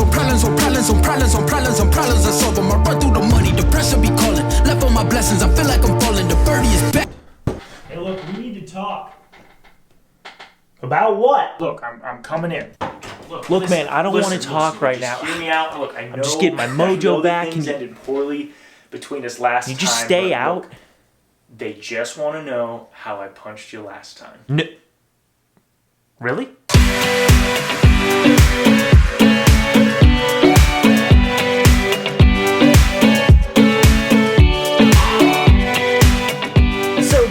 problems I solve them. I run through the money, the pressure be calling. Left on my blessings, I feel like I'm falling. The birdie is back. Hey, look, we need to talk. About what? Look, I'm coming in. Look, listen, man, I don't want to talk right now. Hear me out. Look, I know, I'm just getting my mojo back. Things ended poorly between us last time. You just stay out. Look, they just want to know how I punched you last time. No. Really?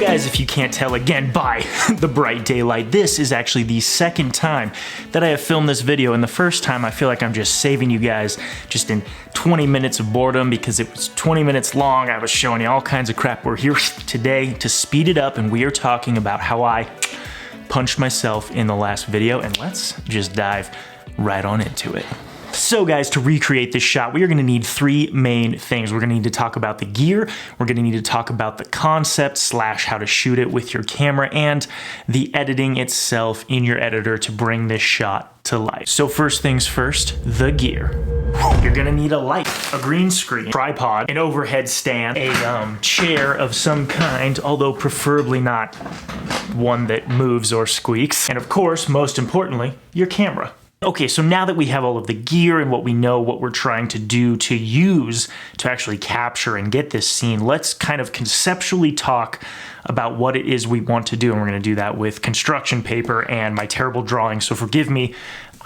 Guys, if you can't tell again by the bright daylight, this is actually the second time that I have filmed this video, and the first time I feel like I'm just saving you guys just in 20 minutes of boredom because it was 20 minutes long. I was showing you all kinds of crap. We're here today to speed it up, and we are talking about how I punched myself in the last video, and let's just dive right on into it. So guys, to recreate this shot, we are gonna need three main things. We're gonna need to talk about the gear, we're gonna need to talk about the concept / how to shoot it with your camera, and the editing itself in your editor to bring this shot to life. So first things first, the gear. You're gonna need a light, a green screen, tripod, an overhead stand, a chair of some kind, although preferably not one that moves or squeaks, and of course, most importantly, your camera. Okay, so now that we have all of the gear and what we know what we're trying to do to use to actually capture and get this scene, let's kind of conceptually talk about what it is we want to do. And we're gonna do that with construction paper and my terrible drawing, so forgive me,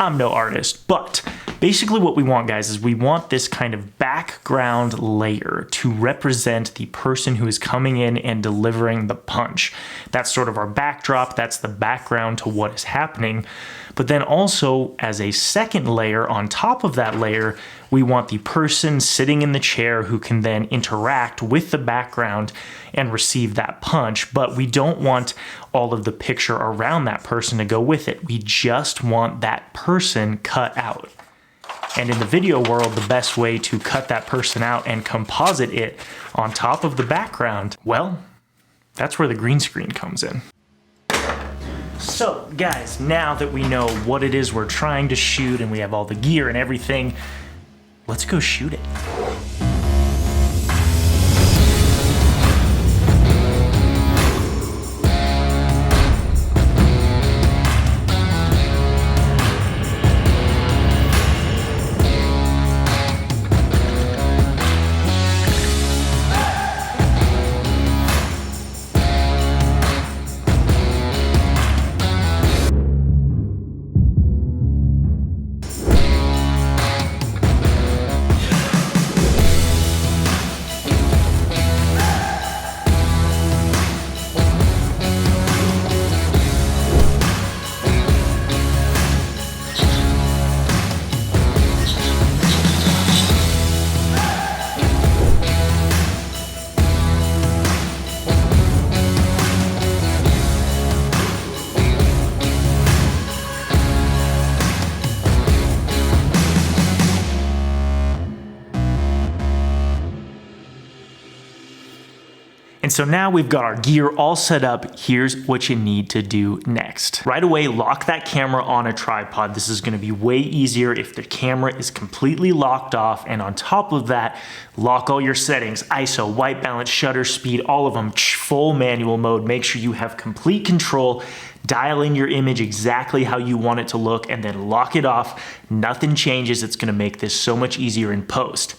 I'm no artist. But basically what we want, guys, is we want this kind of background layer to represent the person who is coming in and delivering the punch. That's sort of our backdrop, that's the background to what is happening. But then also, as a second layer on top of that layer, we want the person sitting in the chair who can then interact with the background and receive that punch, but we don't want all of the picture around that person to go with it. We just want that person cut out. And in the video world, the best way to cut that person out and composite it on top of the background, well, that's where the green screen comes in. So guys, now that we know what it is we're trying to shoot and we have all the gear and everything, let's go shoot it. And so now we've got our gear all set up. Here's what you need to do next. Right away, lock that camera on a tripod. This is gonna be way easier if the camera is completely locked off. And on top of that, lock all your settings, ISO, white balance, shutter speed, all of them, full manual mode. Make sure you have complete control. Dial in your image exactly how you want it to look and then lock it off. Nothing changes. It's gonna make this so much easier in post.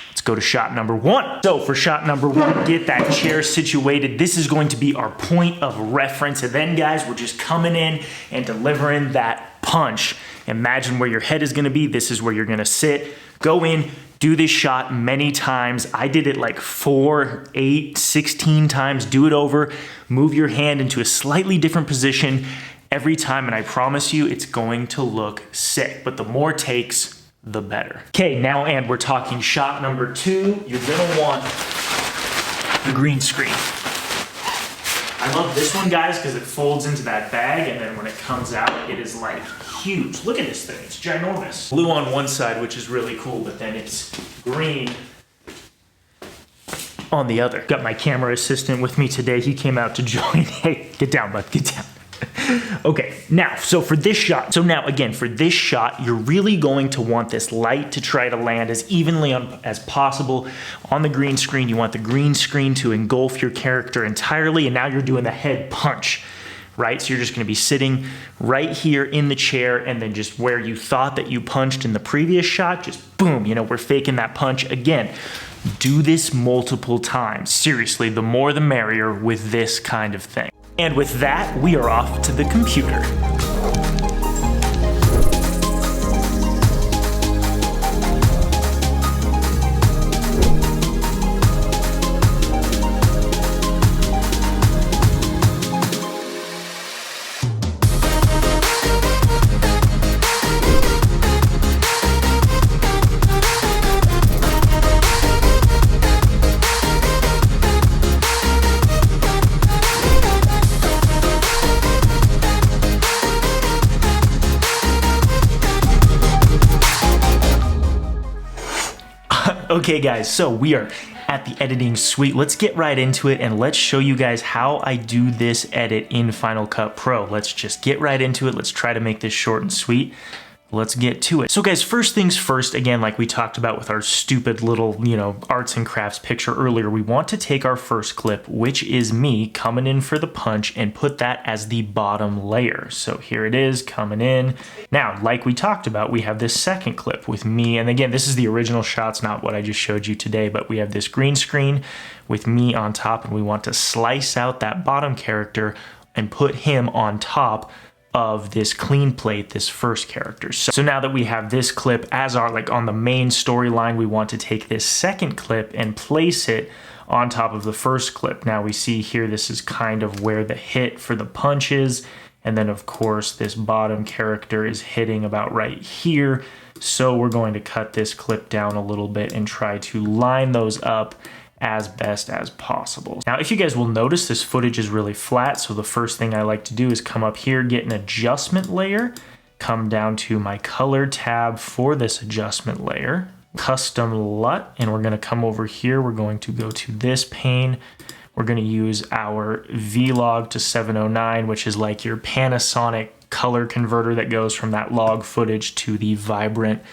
Let's go to shot number one. So for shot number one, get that chair situated. This is going to be our point of reference. And then guys, we're just coming in and delivering that punch. Imagine where your head is gonna be. This is where you're gonna sit. Go in, do this shot many times. I did it like 4, 8, 16 times. Do it over. Move your hand into a slightly different position every time. And I promise you, it's going to look sick. But the more takes, the better. Okay, now and we're talking shot number two. You're gonna want the green screen. I love this one, guys, because it folds into that bag, and then when it comes out, it is like huge. Look at this thing, it's ginormous. Blue on one side, which is really cool, but then it's green on the other. Got my camera assistant with me today. He came out to join. Hey, get down, bud, get down. Okay, now, so for this shot, you're really going to want this light to try to land as evenly as possible on the green screen. You want the green screen to engulf your character entirely, and now you're doing the head punch, right? So you're just gonna be sitting right here in the chair, and then just where you thought that you punched in the previous shot, just boom, we're faking that punch again. Do this multiple times. Seriously, the more the merrier with this kind of thing. And with that, we are off to the computer. Okay guys, so we are at the editing suite. Let's get right into it and let's show you guys how I do this edit in Final Cut Pro. Let's just get right into it. Let's try to make this short and sweet. Let's get to it. So guys, first things first, again, like we talked about with our stupid little, arts and crafts picture earlier, we want to take our first clip, which is me coming in for the punch, and put that as the bottom layer. So here it is coming in. Now, like we talked about, we have this second clip with me. And again, this is the original shots, not what I just showed you today, but we have this green screen with me on top, and we want to slice out that bottom character and put him on top of this clean plate, this first character. So now that we have this clip as our, on the main storyline, we want to take this second clip and place it on top of the first clip. Now we see here, this is kind of where the hit for the punch is. And then of course, this bottom character is hitting about right here. So we're going to cut this clip down a little bit and try to line those up as best as possible. Now, if you guys will notice, this footage is really flat, so the first thing I like to do is come up here, get an adjustment layer, come down to my color tab for this adjustment layer, custom LUT, and we're gonna come over here, we're going to go to this pane, we're gonna use our Vlog to 709, which is like your Panasonic color converter that goes from that log footage to the vibrant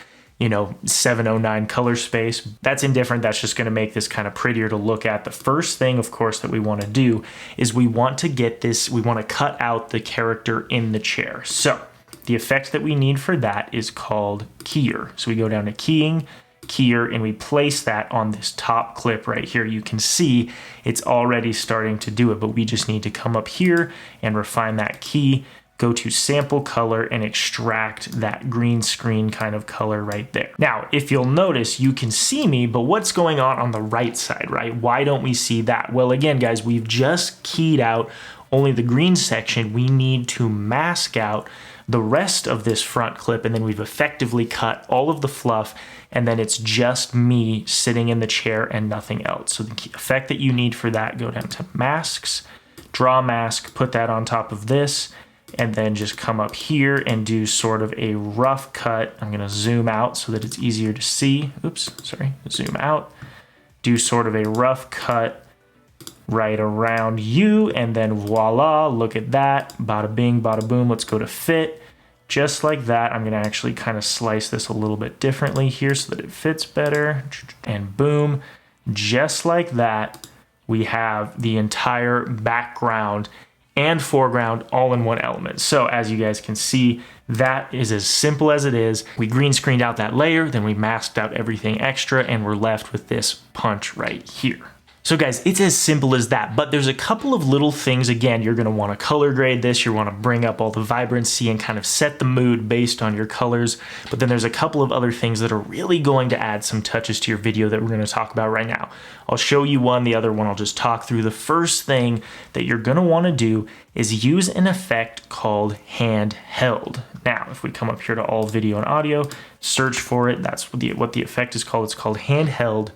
709 color space. That's indifferent. That's just going to make this kind of prettier to look at. The first thing, of course, that we want to do is we want to cut out the character in the chair. So the effect that we need for that is called keyer. So we go down to keying, keyer, and we place that on this top clip right here. You can see it's already starting to do it, but we just need to come up here and refine that key, go to sample color and extract that green screen kind of color right there. Now, if you'll notice, you can see me, but what's going on the right side, right? Why don't we see that? Well, again, guys, we've just keyed out only the green section. We need to mask out the rest of this front clip, and then we've effectively cut all of the fluff, and then it's just me sitting in the chair and nothing else. So the effect that you need for that, go down to masks, draw mask, put that on top of this, and then just come up here and do sort of a rough cut. I'm gonna zoom out so that it's easier to see. Oops, sorry, zoom out. Do sort of a rough cut right around you, and then voila, look at that. Bada bing, bada boom, let's go to fit. Just like that, I'm gonna actually kind of slice this a little bit differently here so that it fits better. And boom, just like that, we have the entire background and foreground all in one element. So as you guys can see, that is as simple as it is. We green screened out that layer, then we masked out everything extra, and we're left with this punch right here. So guys, it's as simple as that, but there's a couple of little things. Again, you're gonna wanna color grade this, you wanna bring up all the vibrancy and kind of set the mood based on your colors, but then there's a couple of other things that are really going to add some touches to your video that we're gonna talk about right now. I'll show you one, the other one I'll just talk through. The first thing that you're gonna wanna do is use an effect called handheld. Now, if we come up here to all video and audio, search for it, that's what the effect is called. It's called handheld.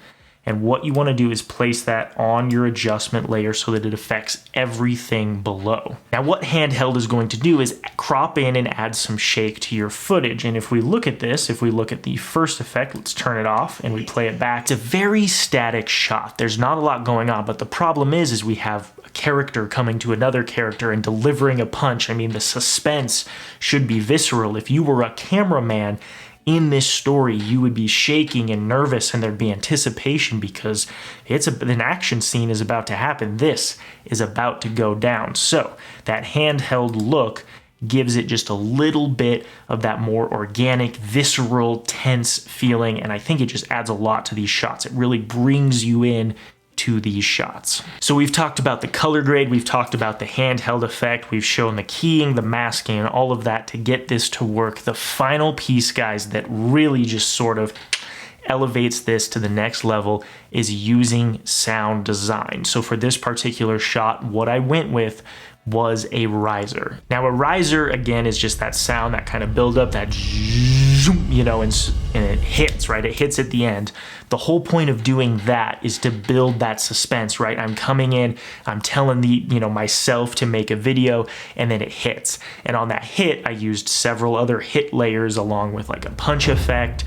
And what you want to do is place that on your adjustment layer so that it affects everything below. Now, what handheld is going to do is crop in and add some shake to your footage. And if we look at this, if we look at the first effect, let's turn it off and we play it back. It's a very static shot. There's not a lot going on, but the problem is we have a character coming to another character and delivering a punch. I mean, the suspense should be visceral. If you were a cameraman in this story, you would be shaking and nervous, and there'd be anticipation because an action scene is about to happen. This is about to go down. So that handheld look gives it just a little bit of that more organic, visceral, tense feeling, and I think it just adds a lot to these shots. It really brings you in to these shots. So we've talked about the color grade, we've talked about the handheld effect, we've shown the keying, the masking, and all of that to get this to work. The final piece, guys, that really just sort of elevates this to the next level is using sound design. So for this particular shot, what I went with was a riser. Now a riser, again, is just that sound, that kind of buildup, that zoom, you know, and it hits, right? It hits at the end. The whole point of doing that is to build that suspense, right? I'm coming in, I'm telling myself to make a video, and then it hits. And on that hit, I used several other hit layers along with like a punch effect,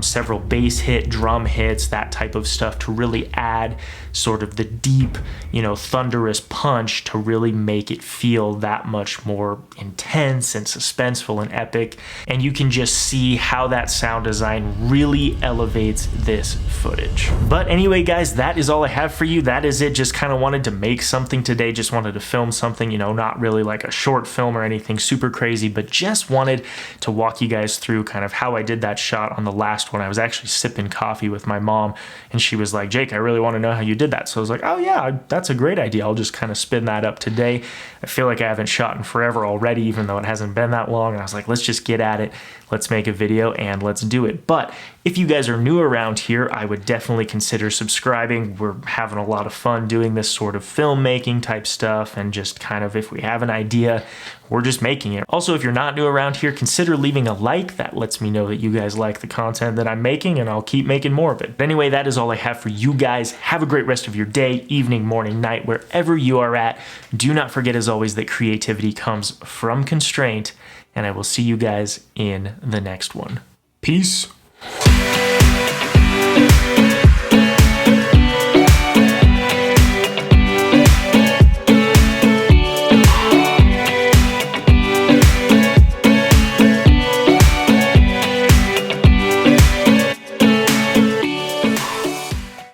several bass hit, drum hits, that type of stuff to really add sort of the deep, thunderous punch to really make it feel that much more intense and suspenseful and epic. And you can just see how that sound design really elevates this footage. But anyway, guys, that is all I have for you. That is it. Just kind of wanted to make something today. Just wanted to film something, not really like a short film or anything super crazy, but just wanted to walk you guys through kind of how I did that shot on the last one. I was actually sipping coffee with my mom and she was like, Jake, I really want to know how you did that. So I was like, oh yeah, that's a great idea. I'll just kind of spin that up today. I feel like I haven't shot in forever already, even though it hasn't been that long. And I was like, let's just get at it. Let's make a video and let's do it. But if you guys are new around here, I would definitely consider subscribing. We're having a lot of fun doing this sort of filmmaking type stuff, and just kind of, if we have an idea, we're just making it. Also, if you're not new around here, consider leaving a like. That lets me know that you guys like the content that I'm making, and I'll keep making more of it. But anyway, that is all I have for you guys. Have a great rest of your day, evening, morning, night, wherever you are at. Do not forget, as always, that creativity comes from constraint, and I will see you guys in the next one. Peace.